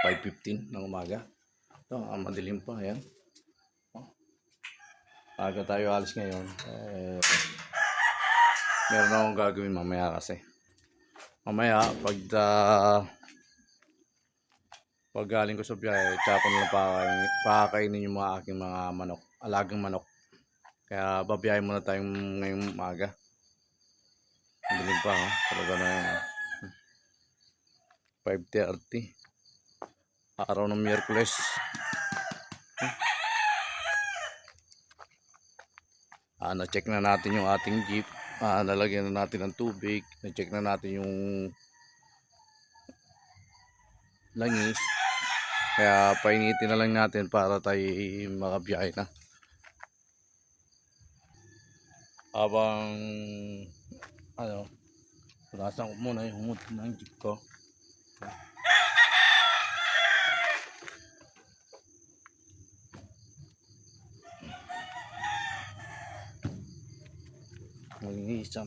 5:15 ng umaga. Ito, madilim pa, ayan. Aga tayo alis ngayon. Meron akong gagawin mamaya kasi. Mamaya, pag galing ko sa biyahe, tsaka ko na pakakainin yung mga aking mga manok, alagang manok. Kaya babiyahe muna tayong ngayong umaga. Madilim pa, talaga na yan. 5:30. Araw ng Miyerkules. Na-check na natin yung ating jeep. Nalagyan na natin ng tubig. Na-check na natin yung langis. Kaya painitin na lang natin para tayo makabiyahe na. Habang punasan ko muna yung humot ng jeep ko. Mag-iisam.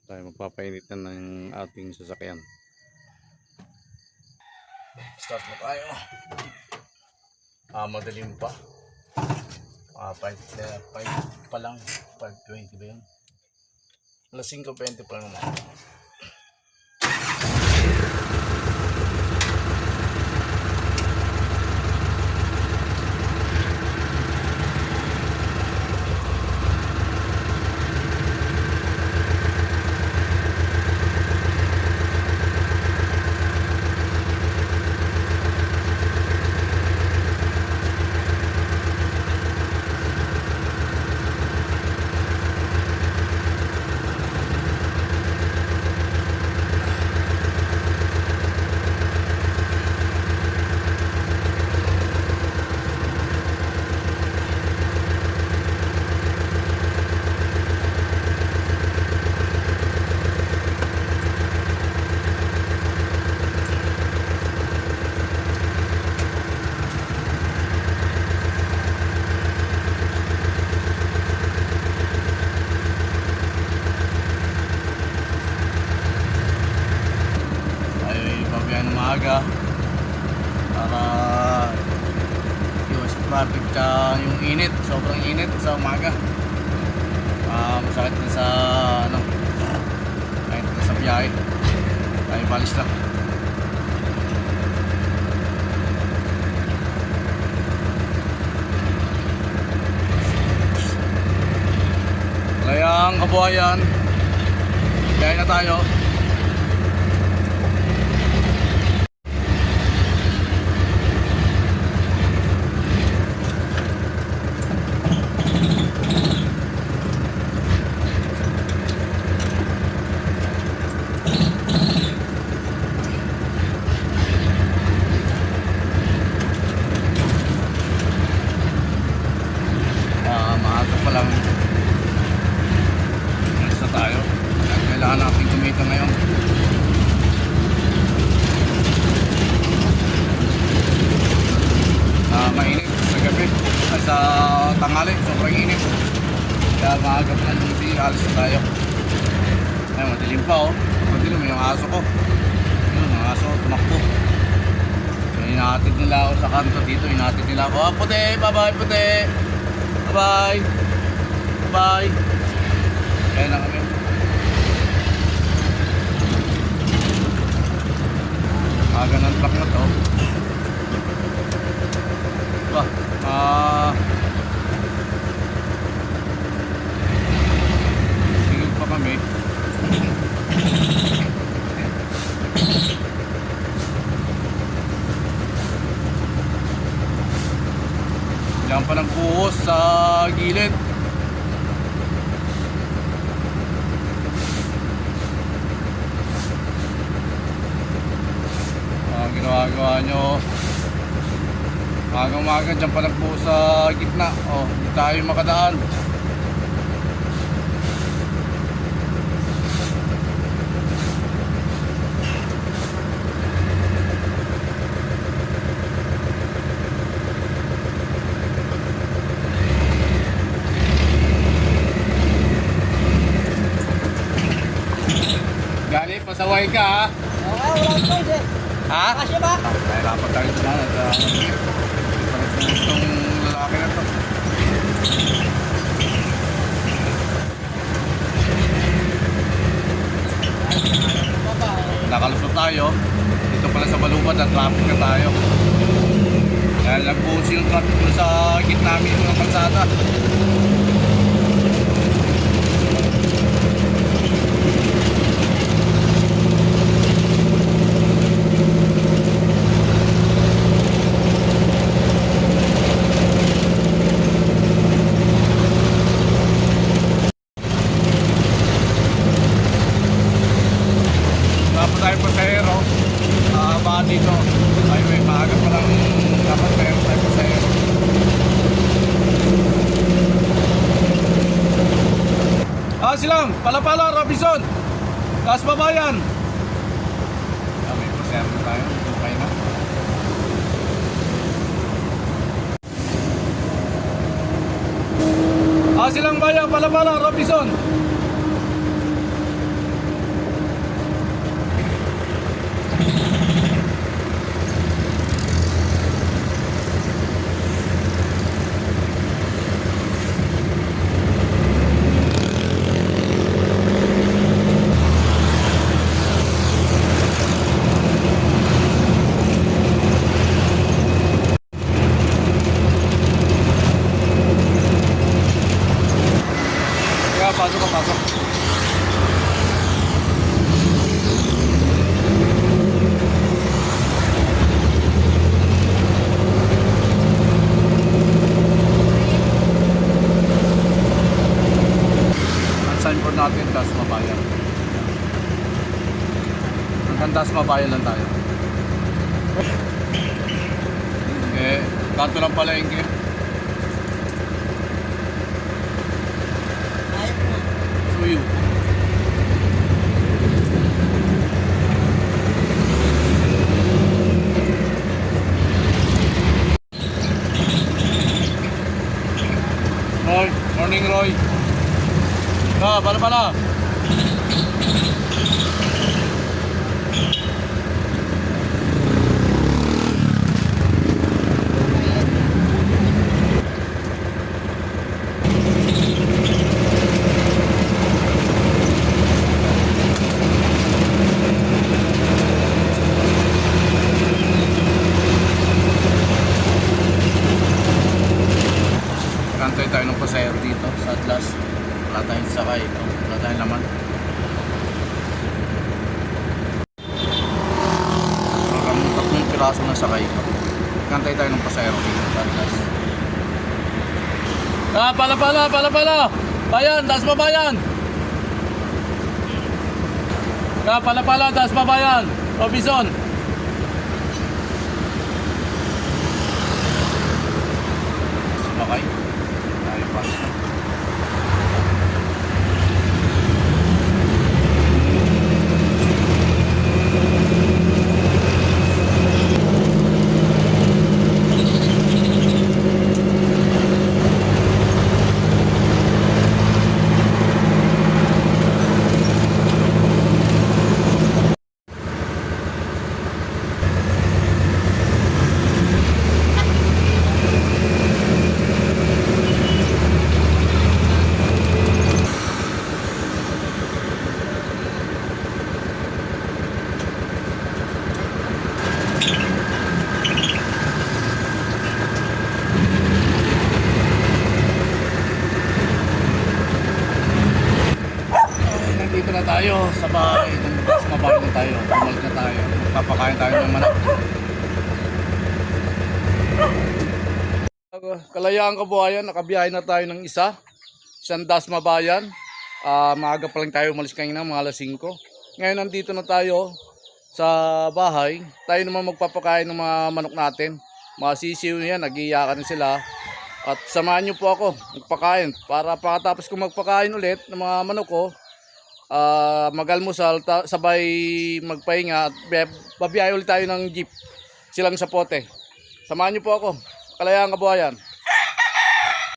Tayo magpapainit na ng ating sasakyan. Start na tayo. Madalim pa. 5 pa lang. 5:20 ba yun? Alas 5:20 pa lang naman. Umaga para iwas traffic ka yung init, sobrang init sa umaga. Masakit na sa kahit na sa biyahe tayo balis lang. Layang Kabuhayan, biyahe na tayo. Maaga pa lang alis na tayo. Kailangan natin kumita ngayon. Mainit sa gabi ay sa tanghali, sobrang init. Kaya maaga pa lang hindi alis na tayo. Ay, madilim pa madilim yung aso ko. Yun, ang aso tumakbo. Inahatid nila ako sa kanto dito. Inahatid nila ako. Puti, bye bye puti. Bye. Bye. Kaya na kami. Aga ng truck na to. Sigil pa kami. Ilang pa ng buhos sa gilid. Ginawa nyo magang-maga dyan pa nagbuhos sa gitna. Hindi tayo makadaan. Mag-ingat ka ha. Okay, wala ko sir. Ha? Kasya ba? Nahirapan tayo ito na. Itong lalaki na to. Nakalusot tayo. Dito pala sa Balubad at traffic na tayo. Kaya nagbuhos yung traffic doon sa gitna namin ng kalsada. Tapos tayo pasahero. Baka dito. Highway, maaga pa lang dapat meron tayo pasahero. Silang, Palapala, Robinson. Taas Babayan. May pasahero tayo. Okay na. Silang Bayan, Palapala, Robinson. Pasok ka, pasok. Ang signboard natin, Das Mabayan. Hanggang Das Mabayan lang tayo. Okay, kanto lang pala yung game. Suyo. Roy, morning Roy. Pala. Kantay tayo ng pasahero dito sa Atlas. Wala tayong sakay. Wala tayong laman. Parang 3 piraso na sakay. Kantay tayo ng pasahero dito sa Atlas. Palapala! Bayan, Das Mabayan! Palapala, Das Mabayan! Robinson! Sumakay. Tayo pa. Nandito na tayo sa bahay. Sa mabahay na tayo. Bumalik na tayo. Papakain tayo ng manok. Kalayaan Kabuhayan, nakabiyahe na tayo ng isang Das Mabayan. Maaga pa lang tayo umalis kanina, mga alas 5. Ngayon nandito na tayo sa bahay. Tayo naman magpapakain ng mga manok natin. Mga sisiw yan, nag-iiyakan sila. At samahan nyo po ako magpakain. Para pagkatapos ko magpakain ulit ng mga manok ko, mag-almusal, sabay magpahinga at babiyahe ulit tayo ng jeep. Silang Sapote. Samahan nyo po ako. Kalayaan Kabuhayan.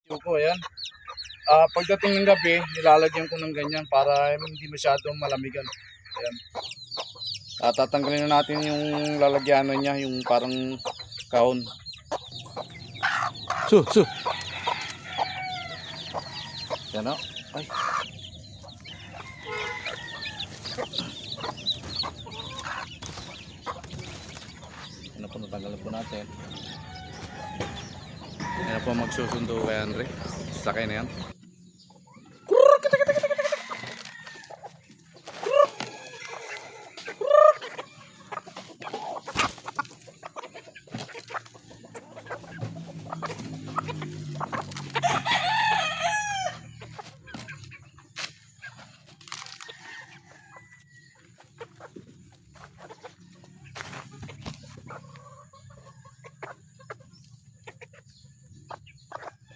Yung po, ayan. Pagdating ng gabi, nilalagyan ko ng ganyan para hindi masyadong malamigan. Ayan. At tatanggalin na natin yung lalagyanan niya, yung parang kahon. Su. Yan o. Ay. Ano po, natanggal na po natin. Yan na po magsusundo kay Andre. Sakay na yan.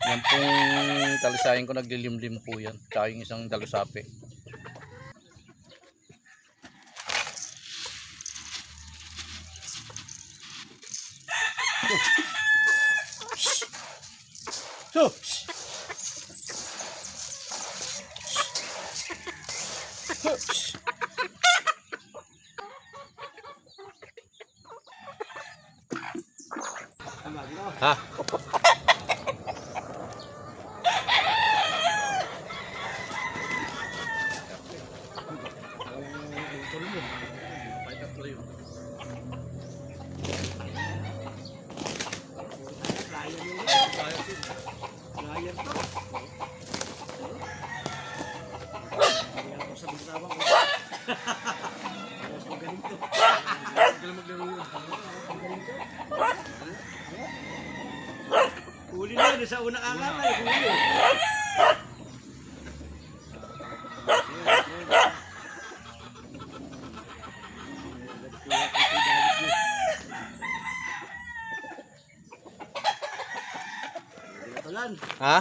Yan pong talisayin ko, naglilimlim po yan. Tsaka yung isang dalusapi. So, ha? Huli na yun sa unang akakay, huli. Ha?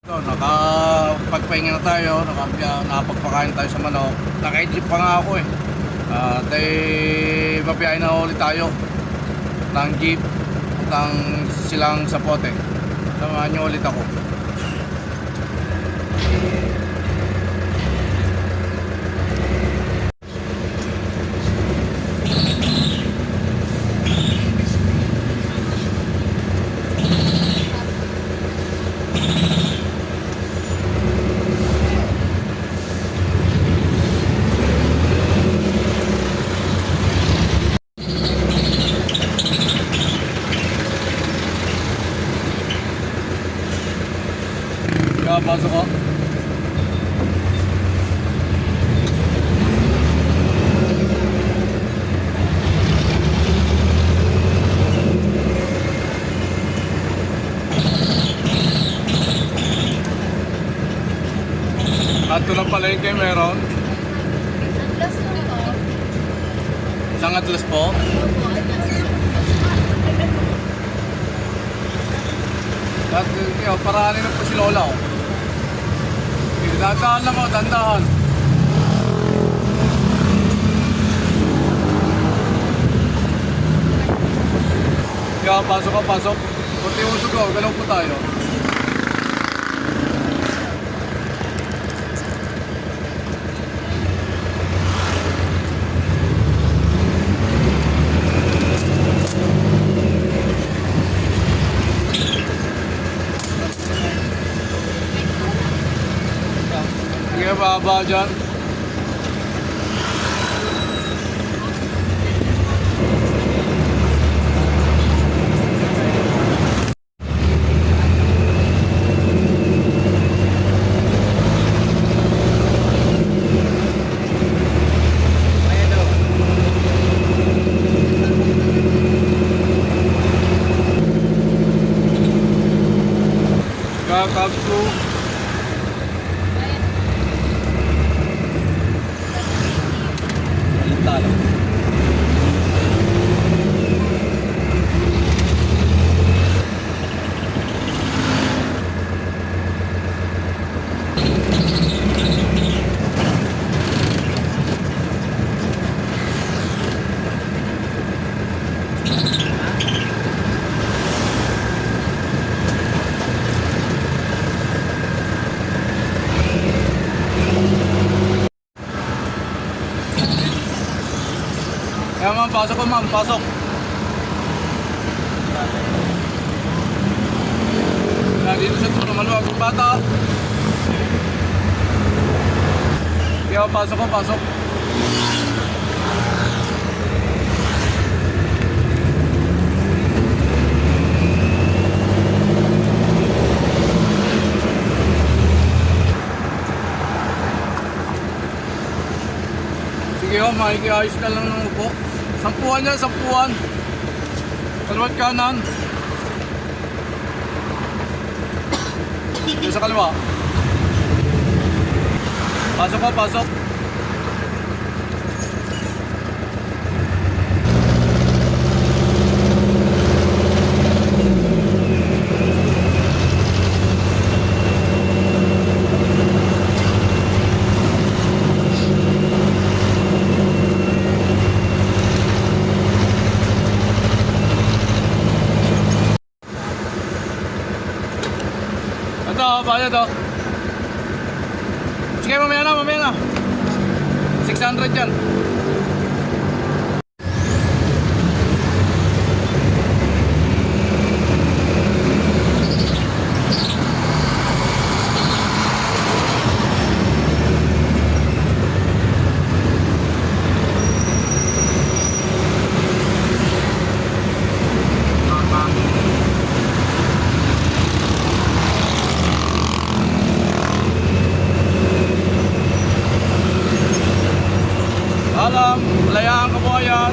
Ito, nakapagpahinga na tayo, nakapagpakain tayo sa manok. Naka-idlip pa nga ako eh. At mabiyahin na ulit tayo ng jeep ng Silang Zapote. Samahan nyo ulit ako. Pasok ko. At ito na pala yung kayo meron. Atlas po ito. Isang atlas po. Opo, atlas. At paraanin na po si Lola. Dandahan lang o, dandahan. Kaya pasok ka, pasok. Kunti usog ko, galaw po tayo. Sige, baba dyan. Kakapsu. Talo. ma'am, pasok po ma'am, pasok. Yan, dito sa Turo Maluwag, yung bata. Kaya pasok ko, pasok. Sige ho, makikiayos ka lang ng upo. Sampuan yan, sampuan. Kaliwat kanan. Dito sa kaliwa. Pasok ko, pasok. Ito, bayad oh. Sige, mamaya na, mamaya na. 600 yan. Alam, layaan ka po yan.